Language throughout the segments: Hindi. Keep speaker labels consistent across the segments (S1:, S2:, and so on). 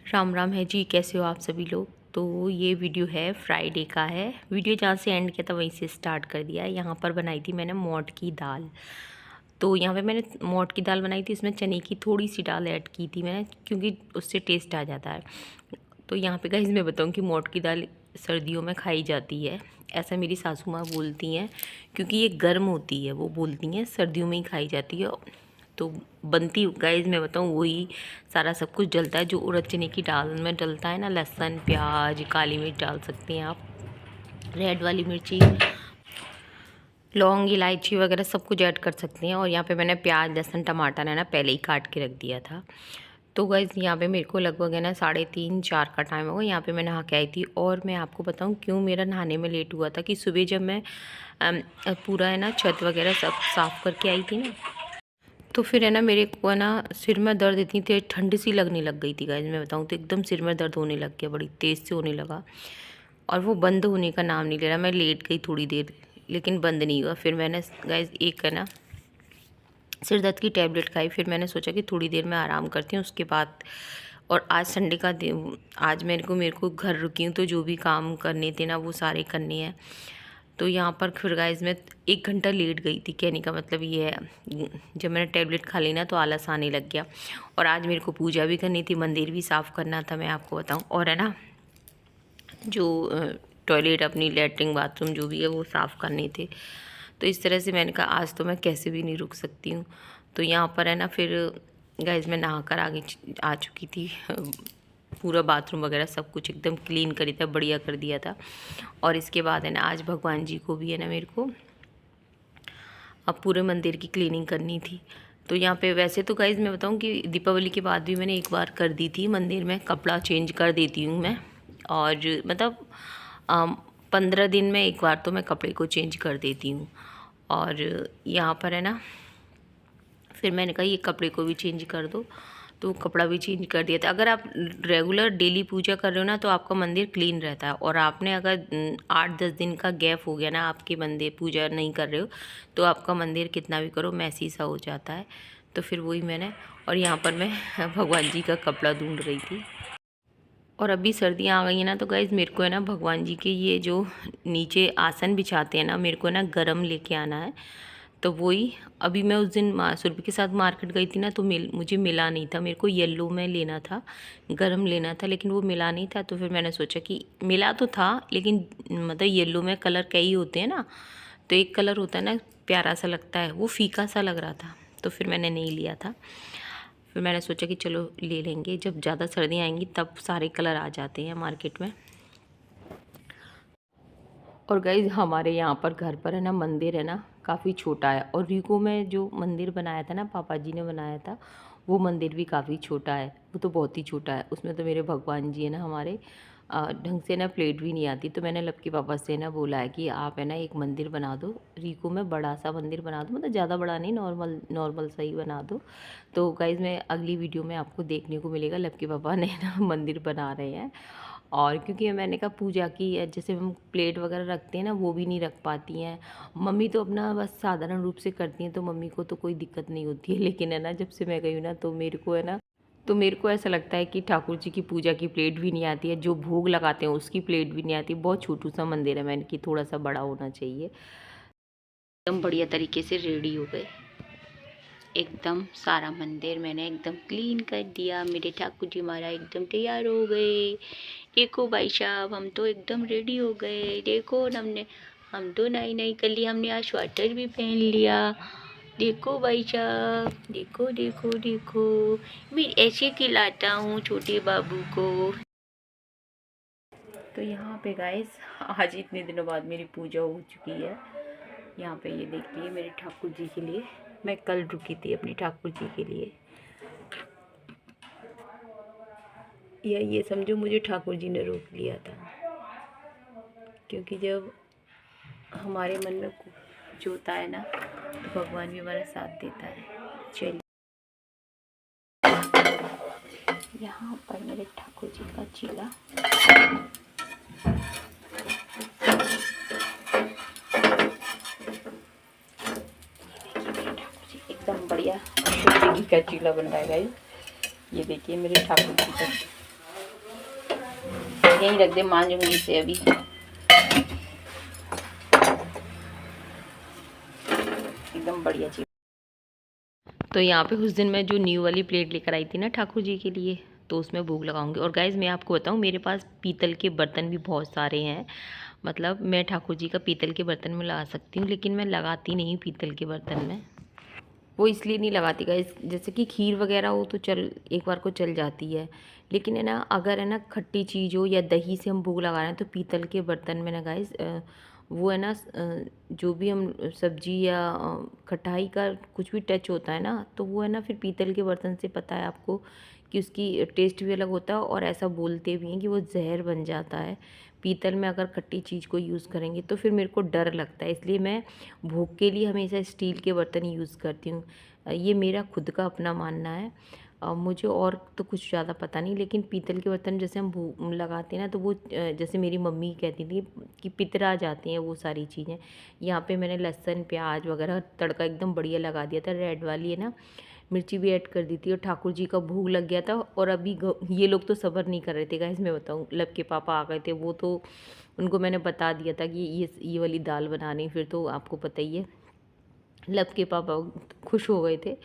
S1: राम राम है जी। कैसे हो आप सभी लोग। तो ये वीडियो है फ्राइडे का है। वीडियो जहाँ से एंड किया था वहीं से स्टार्ट कर दिया है। यहाँ पर बनाई थी मैंने मोट की दाल। तो यहाँ पे मैंने मोट की दाल बनाई थी, इसमें चने की थोड़ी सी दाल ऐड की थी मैंने, क्योंकि उससे टेस्ट आ जाता है। तो यहाँ पे गाइस मैं बताऊँ कि मोट की दाल सर्दियों में खाई जाती है, ऐसा मेरी सासू माँ बोलती हैं, क्योंकि ये गर्म होती है। वो बोलती हैं सर्दियों में ही खाई जाती है। तो बनती गाइस मैं बताऊँ वही सारा सब कुछ डलता है जो उड़द चने की दाल में डलता है ना। लहसुन, प्याज, काली मिर्च डाल सकते हैं आप, रेड वाली मिर्ची, लौंग, इलायची वगैरह सब कुछ ऐड कर सकते हैं। और यहाँ पे मैंने प्याज, लहसुन, टमाटर है ना पहले ही काट के रख दिया था। तो गाइस यहाँ पे मेरे को लगभग है ना 3:30-4 का टाइम होगा। यहाँ पे मैं नहा के आई थी। और मैं आपको बताऊँ क्यों मेरा नहाने में लेट हुआ था, कि सुबह जब मैं पूरा है ना छत वगैरह सब साफ़ करके आई थी ना, तो फिर है ना मेरे को है ना सिर में दर्द इतनी तेज ठंड सी लगने लग गई थी गाइस मैं बताऊँ तो। एकदम सिर में दर्द होने लग गया, बड़ी तेज़ से होने लगा। और वो बंद होने का नाम नहीं ले रहा। मैं लेट गई थोड़ी देर, लेकिन बंद नहीं हुआ। फिर मैंने गाइस एक है ना सिर दर्द की टैबलेट खाई। फिर मैंने सोचा कि थोड़ी देर में आराम करती हूँ उसके बाद। और आज संडे का दिन, आज मेरे को घर रुकी हूँ, तो जो भी काम करने थे ना वो सारे करने हैं। तो यहाँ पर फिर गाइस मैं 1 घंटा लेट गई थी। कहने का मतलब ये है, जब मैंने टैबलेट खा ली ना तो आलस आने लग गया। और आज मेरे को पूजा भी करनी थी, मंदिर भी साफ़ करना था, मैं आपको बताऊँ। और है ना जो टॉयलेट, अपनी लेटरिन, बाथरूम जो भी है वो साफ़ करने थे। तो इस तरह से मैंने कहा आज तो मैं कैसे भी नहीं रुक सकती हूँ। तो यहाँ पर है ना फिर गाइस मैं नहा कर आगे आ चुकी थी। पूरा बाथरूम वगैरह सब कुछ एकदम क्लीन करी था, बढ़िया कर दिया था। और इसके बाद है ना आज भगवान जी को भी है ना मेरे को अब पूरे मंदिर की क्लीनिंग करनी थी। तो यहाँ पे वैसे तो गाइज़ मैं बताऊँ कि दीपावली के बाद भी मैंने एक बार कर दी थी मंदिर में, कपड़ा चेंज कर देती हूँ मैं। और मतलब 15 दिन में एक बार तो मैं कपड़े को चेंज कर देती हूँ। और यहाँ पर है ना फिर मैंने कहा ये कपड़े को भी चेंज कर दो, तो कपड़ा भी चेंज कर दिया था। अगर आप रेगुलर डेली पूजा कर रहे हो ना तो आपका मंदिर क्लीन रहता है। और आपने अगर 8-10 दिन का गैप हो गया ना, आपके मंदिर पूजा नहीं कर रहे हो, तो आपका मंदिर कितना भी करो मैसी सा हो जाता है। तो फिर वही मैंने, और यहाँ पर मैं भगवान जी का कपड़ा ढूंढ रही थी। और अभी सर्दियाँ आ गई हैं ना, तो गाइज़ मेरे को है ना भगवान जी के ये जो नीचे आसन बिछाते हैं ना, मेरे को ना गरम लेके आना है। तो वही अभी मैं उस दिन सुरभि के साथ मार्केट गई थी ना, तो मुझे मिला नहीं था। मेरे को येलो में लेना था, गरम लेना था, लेकिन वो मिला नहीं था। तो फिर मैंने सोचा कि मिला तो था, लेकिन मतलब येलो में कलर कई होते हैं ना, तो एक कलर होता है ना प्यारा सा लगता है, वो फीका सा लग रहा था, तो फिर मैंने नहीं लिया था। फिर मैंने सोचा कि चलो ले लेंगे, जब ज़्यादा सर्दियाँ आएंगी तब सारे कलर आ जाते हैं मार्केट में। और गाइज़ हमारे यहाँ पर घर पर है ना मंदिर है ना काफ़ी छोटा है। और रीको में जो मंदिर बनाया था ना, पापा जी ने बनाया था, वो मंदिर भी काफ़ी छोटा है। वो तो बहुत ही छोटा है। उसमें तो मेरे भगवान जी है ना हमारे ढंग से ना प्लेट भी नहीं आती। तो मैंने लक्की पापा से ना बोला है कि आप है ना एक मंदिर बना दो रीको में, बड़ा सा मंदिर बना दो, मतलब ज़्यादा बड़ा नहीं, नॉर्मल नॉर्मल सा ही बना दो। तो गाइज़ मैं अगली वीडियो में आपको देखने को मिलेगा लक्की पापा ने ना मंदिर बना रहे हैं। और क्योंकि मैंने कहा पूजा की जैसे हम प्लेट वगैरह रखते हैं ना, वो भी नहीं रख पाती हैं। मम्मी तो अपना बस साधारण रूप से करती हैं, तो मम्मी को तो कोई दिक्कत नहीं होती है। लेकिन है ना जब से मैं गई हूँ ना, तो मेरे को है ना, तो मेरे को ऐसा लगता है कि ठाकुर जी की पूजा की प्लेट भी नहीं आती है, जो भोग लगाते हैं उसकी प्लेट भी नहीं आती। बहुत छोटू सा मंदिर है, मैंने कि थोड़ा सा बड़ा होना चाहिए। एकदम बढ़िया तरीके से रेडी हो गए, एकदम सारा मंदिर मैंने एकदम क्लीन कर दिया। मेरे ठाकुर जी महाराज एकदम तैयार हो गए। देखो भाई साहब, हम तो एकदम रेडी हो गए। देखो हम तो नई नई कर ली, हमने आज स्वेटर भी पहन लिया। देखो भाई साहब, देखो देखो देखो, मैं ऐसे खिलाता हूँ छोटे बाबू को। तो यहाँ पे गाइस आज इतने दिनों बाद मेरी पूजा हो चुकी है। यहाँ पे ये देखिए मेरे ठाकुर जी के लिए, मैं कल रुकी थी अपने ठाकुर जी के लिए। या ये समझो मुझे ठाकुर जी ने रोक लिया था, क्योंकि जब हमारे मन में कुछ होता है ना, तो भगवान भी हमारा साथ देता है। चलिए यहाँ पर मेरे ठाकुर जी का चीला, एकदम बढ़िया का चीला बन रहा है गाइस। ये देखिए मेरे ठाकुर जी का यहीं रख दे, मांजूंगी इसे अभी। एकदम बढ़िया चीज। तो यहाँ पे उस दिन मैं जो न्यू वाली प्लेट लेकर आई थी ना ठाकुर जी के लिए, तो उसमें भोग लगाऊंगी। और गाइज़ मैं आपको बताऊँ, मेरे पास पीतल के बर्तन भी बहुत सारे हैं। मतलब मैं ठाकुर जी का पीतल के बर्तन में लगा सकती हूँ, लेकिन मैं लगाती नहीं पीतल के बर्तन में। वो इसलिए नहीं लगाती गाइस, जैसे कि खीर वगैरह हो तो चल, एक बार को चल जाती है, लेकिन है ना अगर है ना खट्टी चीज़ हो या दही से हम भोग लगा रहे हैं तो पीतल के बर्तन में ना गाइस वो है ना जो भी हम सब्जी या खटाई का कुछ भी टच होता है ना, तो वो है ना फिर पीतल के बर्तन से, पता है आपको, कि उसकी टेस्ट भी अलग होता है। और ऐसा बोलते भी हैं कि वो जहर बन जाता है पीतल में अगर खट्टी चीज़ को यूज़ करेंगे, तो फिर मेरे को डर लगता है, इसलिए मैं भोग के लिए हमेशा स्टील के बर्तन यूज़ करती हूँ। ये मेरा खुद का अपना मानना है। मुझे और तो कुछ ज़्यादा पता नहीं, लेकिन पीतल के बर्तन जैसे हम भोग लगाते हैं ना, तो वो जैसे मेरी मम्मी कहती थी कि पितरा जाती हैं वो सारी चीज़ें। यहाँ पे मैंने लहसुन प्याज वगैरह तड़का एकदम बढ़िया लगा दिया था, रेड वाली है ना, मिर्ची भी ऐड कर दी थी, और ठाकुर जी का भोग लग गया था। और अभी ये लोग तो सब्र नहीं कर रहे थे गाइस, मैं बताऊँ, लब के पापा आ गए थे, वो तो उनको मैंने बता दिया था कि ये वाली दाल बनानी। फिर तो आपको पता ही है, लब के पापा खुश हो गए थे।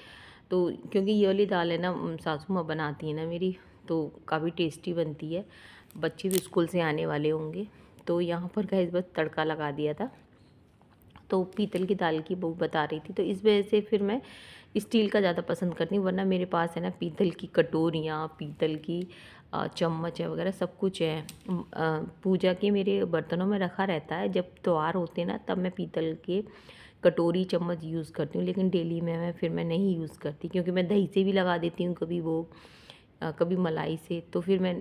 S1: तो क्योंकि ये वाली दाल है ना सासू माँ बनाती है ना मेरी, तो काफ़ी टेस्टी बनती है। बच्चे भी स्कूल से आने वाले होंगे, तो यहाँ पर गाइस बस तड़का लगा दिया था। तो पीतल की दाल की वो बता रही थी, तो इस वजह से फिर मैं स्टील का ज़्यादा पसंद करती हूँ। वरना मेरे पास है ना पीतल की कटोरियाँ, पीतल की चम्मच है वगैरह सब कुछ है। पूजा के मेरे बर्तनों में रखा रहता है, जब त्योहार होते हैं ना तब मैं पीतल के कटोरी चम्मच यूज़ करती हूँ, लेकिन डेली में मैं नहीं यूज़ करती, क्योंकि मैं दही से भी लगा देती हूँ कभी वो कभी मलाई से, तो फिर मैं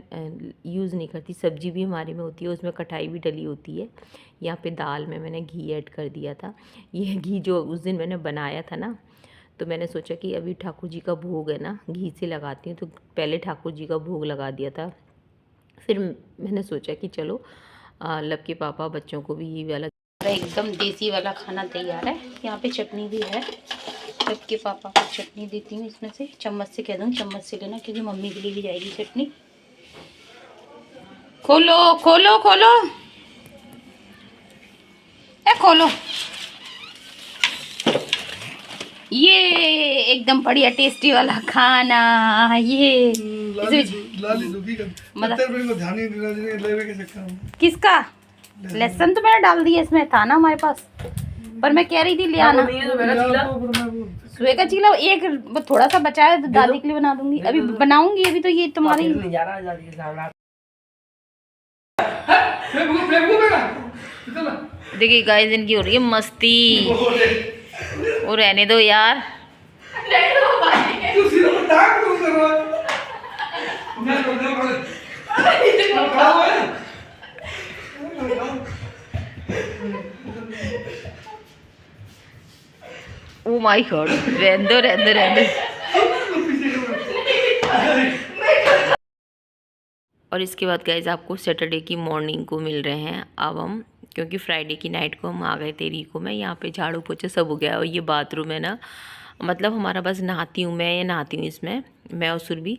S1: यूज़ नहीं करती। सब्जी भी हमारे में होती है, उसमें कटाई भी डली होती है। यहाँ पे दाल में मैंने घी ऐड कर दिया था। ये घी जो उस दिन मैंने बनाया था ना, तो मैंने सोचा कि अभी ठाकुर जी का भोग है ना, घी से लगाती हूँ, तो पहले ठाकुर जी का भोग लगा दिया था। फिर मैंने सोचा कि चलो लब के पापा बच्चों को भी ये वाला एकदम देसी वाला खाना तैयार है। यहाँ पे चटनी भी है, लब के पापा को चटनी देती हूँ इसमें से, चम्मच से कह दूँ चम्मच से लेना, क्योंकि मम्मी के लिए भी जाएगी चटनी। खोलो खोलो खोलो, ए खोलो। ये एकदम बढ़िया टेस्टी वाला खाना, ये किसका लहसुन तो मैंने डाल दिया, इसमें था ना हमारे पास, पर मैं कह रही थी ले आना। सुबह का चीला एक थोड़ा सा बचा है, तो दादी के लिए बना दूंगी, अभी बनाऊंगी। अभी तो ये तुम्हारी देखिए गाइस, इनकी हो रही है मस्ती, वो रहने दो यार। ओ माय गॉड, रहने दो रहने दो रहने दो। और इसके बाद गाइज आपको सैटरडे की मॉर्निंग को मिल रहे हैं अब हम, क्योंकि फ्राइडे की नाइट को हम आ गए थे री को। मैं यहाँ पे झाड़ू पोछा सब हो गया, और ये बाथरूम है ना, मतलब हमारा बस नहाती हूँ मैं, या नहाती हूँ इसमें मैं और सुरभि,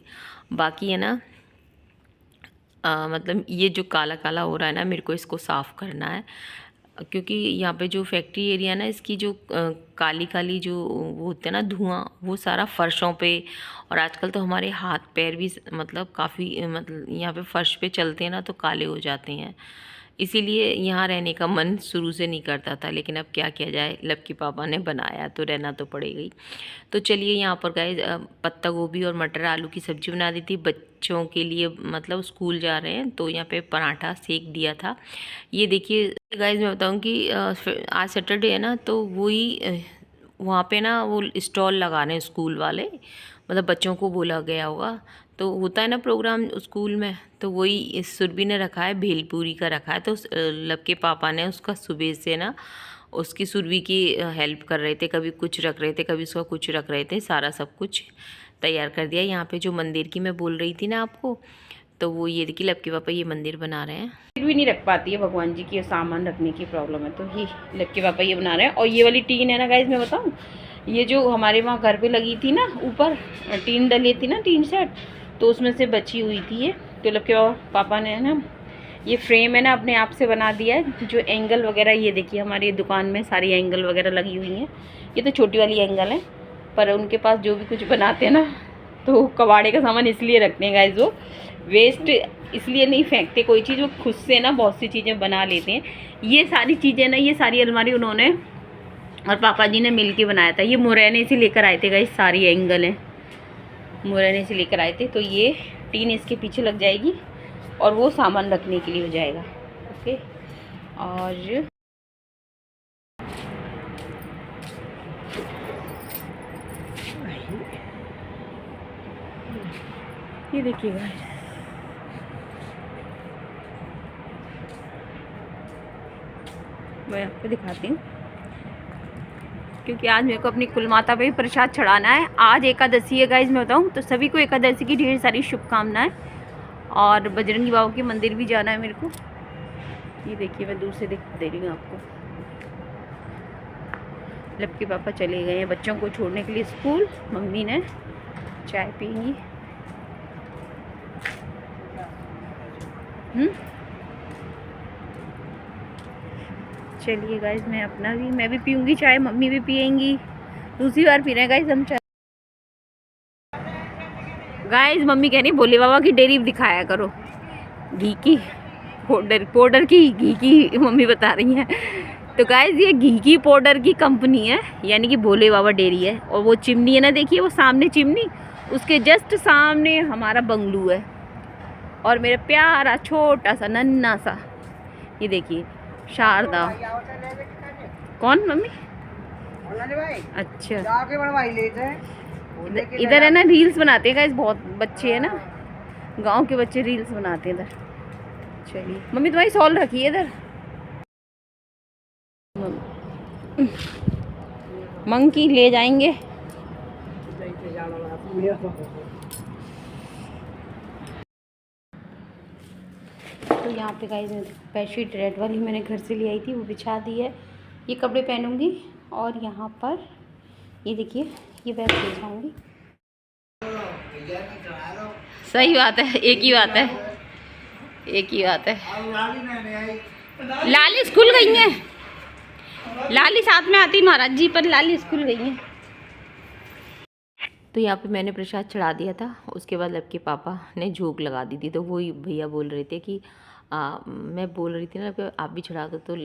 S1: बाकी है ना मतलब ये जो काला काला हो रहा है ना, मेरे को इसको साफ़ करना है, क्योंकि यहाँ पे जो फैक्ट्री एरिया ना, इसकी जो काली काली जो वो होते हैं ना धुआं, वो सारा फर्शों पे, और आजकल तो हमारे हाथ पैर भी मतलब काफ़ी मतलब यहाँ पे फर्श पे चलते हैं ना तो काले हो जाते हैं, इसीलिए यहाँ रहने का मन शुरू से नहीं करता था। लेकिन अब क्या किया जाए, लब के पापा ने बनाया तो रहना तो पड़ेगा ही। तो चलिए यहाँ पर गाइस पत्ता गोभी और मटर आलू की सब्ज़ी बना दी थी बच्चों के लिए, मतलब स्कूल जा रहे हैं, तो यहाँ पे पराठा सेक दिया था। ये देखिए गाइस, मैं बताऊँ कि आज सैटरडे है ना, तो वही वहाँ पे ना वो स्टॉल लगा रहे हैं स्कूल वाले, मतलब बच्चों को बोला गया होगा, तो होता है ना प्रोग्राम स्कूल में, तो वही इस सुरभि ने रखा है, भेलपूरी का रखा है। तो लब के पापा ने उसका सुबह से ना उसकी सुरभि की हेल्प कर रहे थे, कभी कुछ रख रहे थे, कभी उसका कुछ रख रहे थे, सारा सब कुछ तैयार कर दिया। यहाँ पे जो मंदिर की मैं बोल रही थी ना आपको, तो वो ये देखिए लब के पापा ये मंदिर बना रहे हैं। भी नहीं रख पाती है भगवान जी की, सामान रखने की प्रॉब्लम है, तो ये लब के पापा ये बना रहे हैं। और ये वाली टीन है ना गाइज, मैं बताऊँ, ये जो हमारे वहाँ घर पे लगी थी ना, ऊपर टीन डली थी ना, टीन सेट, तो उसमें से बची हुई थी ये, तो लब के पापा ने ना ये फ्रेम है ना अपने आप से बना दिया है, जो एंगल वगैरह ये देखिए हमारी दुकान में सारी एंगल वगैरह लगी हुई हैं। ये तो छोटी वाली एंगल है, पर उनके पास जो भी कुछ बनाते हैं ना, तो कबाड़े का सामान इसलिए रखते हैं गाइस, वो वेस्ट इसलिए नहीं फेंकते कोई चीज़, वो खुद से ना बहुत सी चीज़ें बना लेते हैं। ये सारी चीज़ें ना, ये सारी अलमारी उन्होंने और पापा जी ने मिल के बनाया था। ये मुरैने से लेकर आए थे गाइस, सारी एंगल हैं मुरैने से लेकर आए थे। तो ये टीन इसके पीछे लग जाएगी और वो सामान रखने के लिए हो जाएगा। ओके, और ये देखिएगा, मैं आपको दिखाती हूँ, क्योंकि आज मेरे को अपनी कुलमाता पे भी प्रसाद चढ़ाना है। आज एकादशी है गाइज, मैं बताऊँ तो सभी को एकादशी की ढेर सारी शुभकामनाएं। और बजरंगी बाबा के मंदिर भी जाना है मेरे को। ये देखिए मैं दूर से दिखा दे रही हूँ आपको। लपके पापा चले गए हैं बच्चों को छोड़ने के लिए स्कूल, मम्मी ने चाय पीएंगी। चलिए गाइज, मैं भी पीऊँगी चाय, मम्मी भी पियेंगी। दूसरी बार पी रहे हैं गाइज हम चाय। गाइज मम्मी कह रही भोले बाबा की डेयरी दिखाया करो, घी की पाउडर की, घी की मम्मी बता रही हैं। तो गाइज ये घी की पाउडर की कंपनी है, यानी कि भोले बाबा डेयरी है। और वो चिमनी है ना, देखिए वो सामने चिमनी, उसके जस्ट सामने हमारा बंगलू है। और मेरा प्यारा छोटा सा नन्ना सा, ये देखिए शारदा। कौन मम्मी? अच्छा, इधर है ना रील्स बनाते हैं गाइस, बहुत बच्चे हैं ना, गांव के बच्चे रील्स बनाते हैं इधर। चलिए मम्मी तुम्हारी सॉल रखी है इधर। मंकी ले जाएंगे। तो यहाँ पे गाइस बेडशीट रेड वाली मैंने घर से ले आई थी, वो बिछा दी है। ये कपड़े पहनूंगी और यहाँ पर ये देखिए ये बैग ले जाऊँगी। सही बात है, एक ही बात है, एक ही बात है। लाली स्कूल गई है, लाली साथ में आती महाराज जी, पर लाली स्कूल गई है। तो यहाँ पे मैंने प्रसाद चढ़ा दिया था, उसके बाद लपके पापा ने झोंक लगा दी थी। तो वही भैया बोल रहे थे कि मैं बोल रही थी ना कि आप भी चढ़ा दो, तो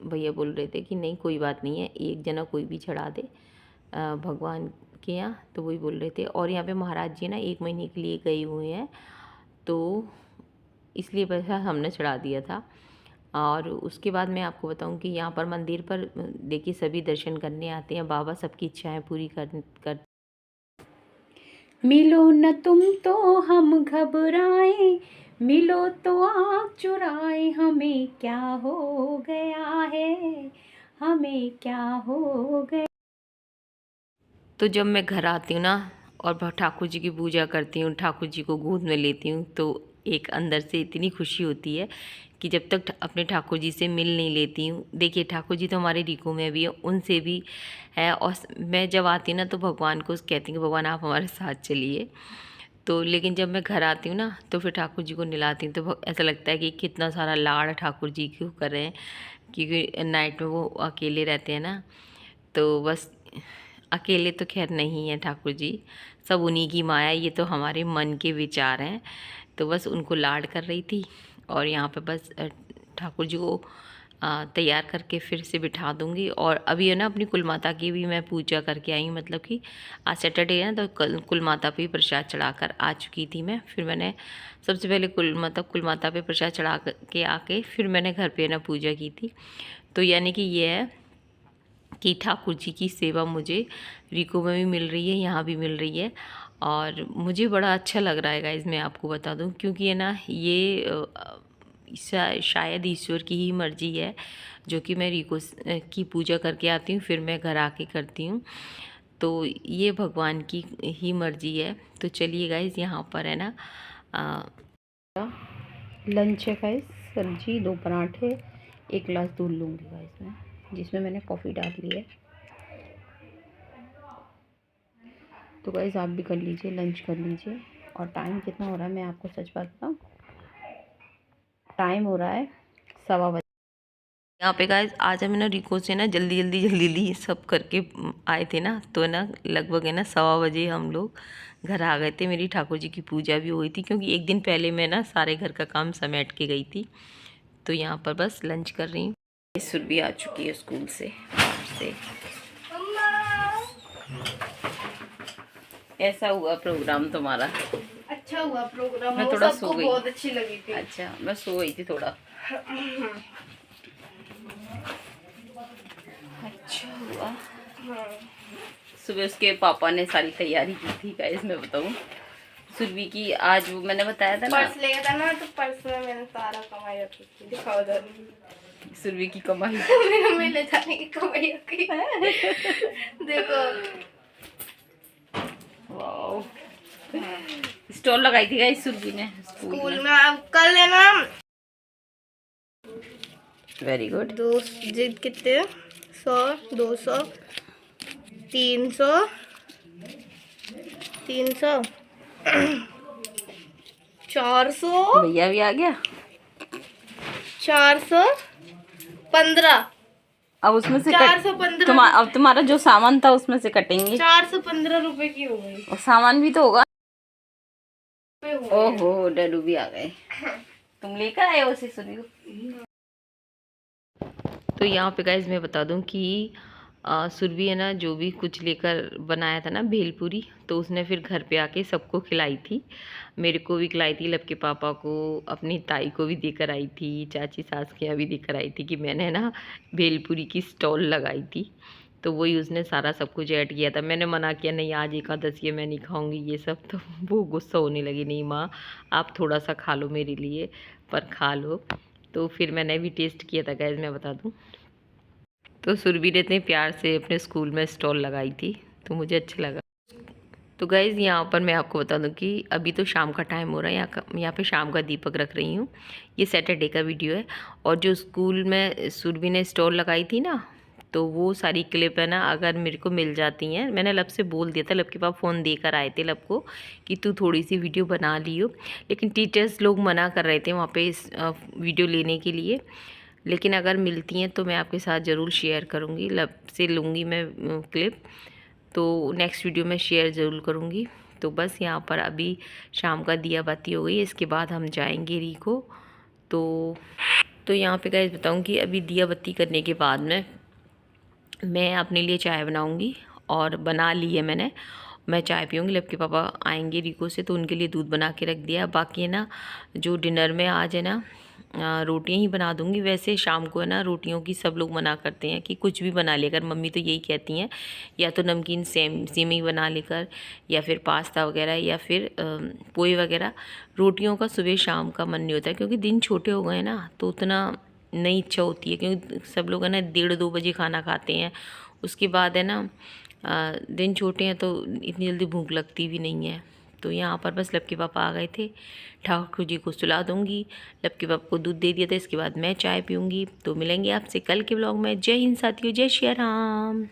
S1: भैया बोल रहे थे कि नहीं कोई बात नहीं है, एक जना कोई भी चढ़ा दे भगवान के यहाँ। तो वही बोल रहे थे। और यहाँ पे महाराज जी ना 1 महीने के लिए गए हुए हैं, तो इसलिए प्रसाद हमने चढ़ा दिया था। और उसके बाद मैं आपको बताऊं कि यहाँ पर मंदिर पर देखिए सभी दर्शन करने आते हैं, बाबा सबकी इच्छाएं पूरी कर। मिलो न तुम तो हम घबराए, मिलो तो आँख चुराए, हमें क्या हो गया है, हमें क्या हो गया। तो जब मैं घर आती हूँ ना और ठाकुर जी की पूजा करती हूँ, ठाकुर जी को गोद में लेती हूँ, तो एक अंदर से इतनी खुशी होती है कि जब तक अपने ठाकुर जी से मिल नहीं लेती हूँ। देखिए ठाकुर जी तो हमारे रीको में भी है, उनसे भी है। और मैं जब आती हूँ ना तो भगवान को कहती हूँ भगवान आप हमारे साथ चलिए। तो लेकिन जब मैं घर आती हूँ ना तो फिर ठाकुर जी को नहलाती हूँ, तो ऐसा लगता है कि कितना सारा लाड़ ठाकुर जी क्यों कर रहे हैं, क्योंकि नाइट में वो अकेले रहते हैं ना। तो बस अकेले तो खैर नहीं है ठाकुर जी, सब उन्हीं की माया, ये तो हमारे मन के विचार हैं। तो बस उनको लाड कर रही थी। और यहाँ पे बस ठाकुर जी को तैयार करके फिर से बिठा दूँगी। और अभी है ना अपनी कुलमाता की भी मैं पूजा करके आई हूँ, मतलब कि आज सैटरडे है ना, तो कल कुलमाता पे प्रसाद चढ़ाकर आ चुकी थी मैं। फिर मैंने सबसे पहले कुलमाता पे प्रसाद चढ़ा के आके फिर मैंने घर पे ना पूजा की थी। तो यानी कि ये है कि ठाकुर जी की सेवा मुझे रीको में भी मिल रही है, यहाँ भी मिल रही है। और मुझे बड़ा अच्छा लग रहा है गाइस, मैं आपको बता दूं, क्योंकि है ना ये शायद ईश्वर की ही मर्जी है, जो कि मैं रीको की पूजा करके आती हूँ फिर मैं घर आके करती हूँ। तो ये भगवान की ही मर्जी है। तो चलिए गाइस, यहाँ पर है ना लंच है गाइस, सब्जी 2 पराठे 1 गिलास दूध लूँगी गाइस मैं, जिसमें मैंने कॉफ़ी डाल ली है। तो गाइस आप भी कर लीजिए, लंच कर लीजिए। और टाइम कितना हो रहा है मैं आपको सच बात बताऊँ,
S2: टाइम हो रहा है 1:15।
S1: यहाँ पे गाइस आज हम ना रिको से ना जल्दी सब करके आए थे ना, तो ना लगभग है ना 1:15 हम लोग घर आ गए थे। मेरी ठाकुर जी की पूजा भी हुई थी, क्योंकि एक दिन पहले मैं ना सारे घर का काम समेट के गई थी। तो यहाँ पर बस लंच कर रही हूँ। सुरभि आ चुकी है स्कूल से। ऐसा हुआ प्रोग्राम तुम्हारा?
S2: अच्छा हुआ प्रोग्राम,
S1: मैं थोड़ा
S2: सो गई, बहुत अच्छी लगी थी।
S1: अच्छा, मैं सो गई थी थोड़ा। अच्छा हुआ। सुबह उसके पापा ने सारी तैयारी की थी गाइस, मैं बताऊं सुरभि की। आज वो मैंने बताया था ना,
S2: पर्स ले गया था ना, तो पर्स में मैंने सारा कमाई रखी थी। दिखाओ इधर
S1: सुरभि की कमाई।
S2: मेरे ले जाने की कमाई रखी। देखो,
S1: वाओ, स्टॉल लगाई थी गाइस सुरभि ने
S2: स्कूल में। अब कर लेना।
S1: Very good.
S2: दो जिद कितने? 100, 200, 300, 300, 400।
S1: भैया भी आ गया।
S2: 415।
S1: अब उसमें से
S2: 415।
S1: अब तुम्हारा जो सामान था उसमें से कटेंगे।
S2: 415 रुपए की हो गई।
S1: और सामान भी तो होगा। ओहो, डैडू भी आ गए। तुम लेकर आए हो उसे सुनी को? तो यहाँ पे गाइज मैं बता दूँ कि सुरभि है ना, जो भी कुछ लेकर बनाया था ना भेलपूरी, तो उसने फिर घर पे आके सबको खिलाई थी। मेरे को भी खिलाई थी, लब के पापा को, अपनी ताई को भी देकर आई थी, चाची सास के यहाँ भी देकर आई थी कि मैंने ना भेलपूरी की स्टॉल लगाई थी। तो वही उसने सारा सब कुछ ऐड किया था। मैंने मना किया, नहीं आज एकादशी है, मैं नहीं खाऊंगी ये सब। तो वो गुस्सा होने लगी, नहीं माँ आप थोड़ा सा खा लो मेरे लिए, पर खा लो। तो फिर मैंने भी टेस्ट किया था गाइज, मैं बता दूँ। तो सुरभि ने इतने प्यार से अपने स्कूल में स्टॉल लगाई थी, तो मुझे अच्छा लगा। तो गाइज़ यहाँ पर मैं आपको बता दूँ कि अभी तो शाम का टाइम हो रहा है। यहाँ पे शाम का दीपक रख रही हूँ। ये सैटरडे का वीडियो है। और जो स्कूल में सुरभि ने स्टॉल लगाई थी ना, तो वो सारी क्लिप है ना, अगर मेरे को मिल जाती हैं, मैंने लब से बोल दिया था, लब के पास फ़ोन देकर आए थे लब को कि तू थोड़ी सी वीडियो बना लियो, लेकिन टीचर्स लोग मना कर रहे थे वहाँ पे इस वीडियो लेने के लिए। लेकिन अगर मिलती हैं तो मैं आपके साथ ज़रूर शेयर करूँगी, लब से लूँगी मैं क्लिप, तो नेक्स्ट वीडियो में शेयर ज़रूर करूँगी। तो बस यहाँ पर अभी शाम का दिया बाती हो गई, इसके बाद हम जाएंगे रिको। तो यहाँ पे गाइस बताऊँ कि अभी दिया बत्ती करने के बाद में मैं अपने लिए चाय बनाऊँगी, और बना ली है मैंने। मैं चाय पीऊँगी, लब के पापा आएंगे रिको से, तो उनके लिए दूध बना के रख दिया। बाकी है ना, जो डिनर में आज है ना, रोटियां ही बना दूंगी। वैसे शाम को है ना, रोटियों की सब लोग मना करते हैं कि कुछ भी बना लेकर, मम्मी तो यही कहती हैं, या तो नमकीन सेमी बना लेकर, या फिर पास्ता वगैरह, या फिर पोहे वगैरह। रोटियों का सुबह शाम का मन नहीं होता है, क्योंकि दिन छोटे हो गए ना, तो उतना नहीं इच्छा होती है, क्योंकि सब लोग है ना 1:30-2 बजे खाना खाते हैं। उसके बाद है ना, दिन छोटे हैं तो इतनी जल्दी भूख लगती भी नहीं है। तो यहाँ पर बस लब के पापा आ गए थे, ठाकुर जी को सुला दूँगी, लब के पापा को दूध दे दिया था, इसके बाद मैं चाय पीऊँगी। तो मिलेंगे आपसे कल के ब्लॉग में। जय हिंद साथियों, जय श्री राम।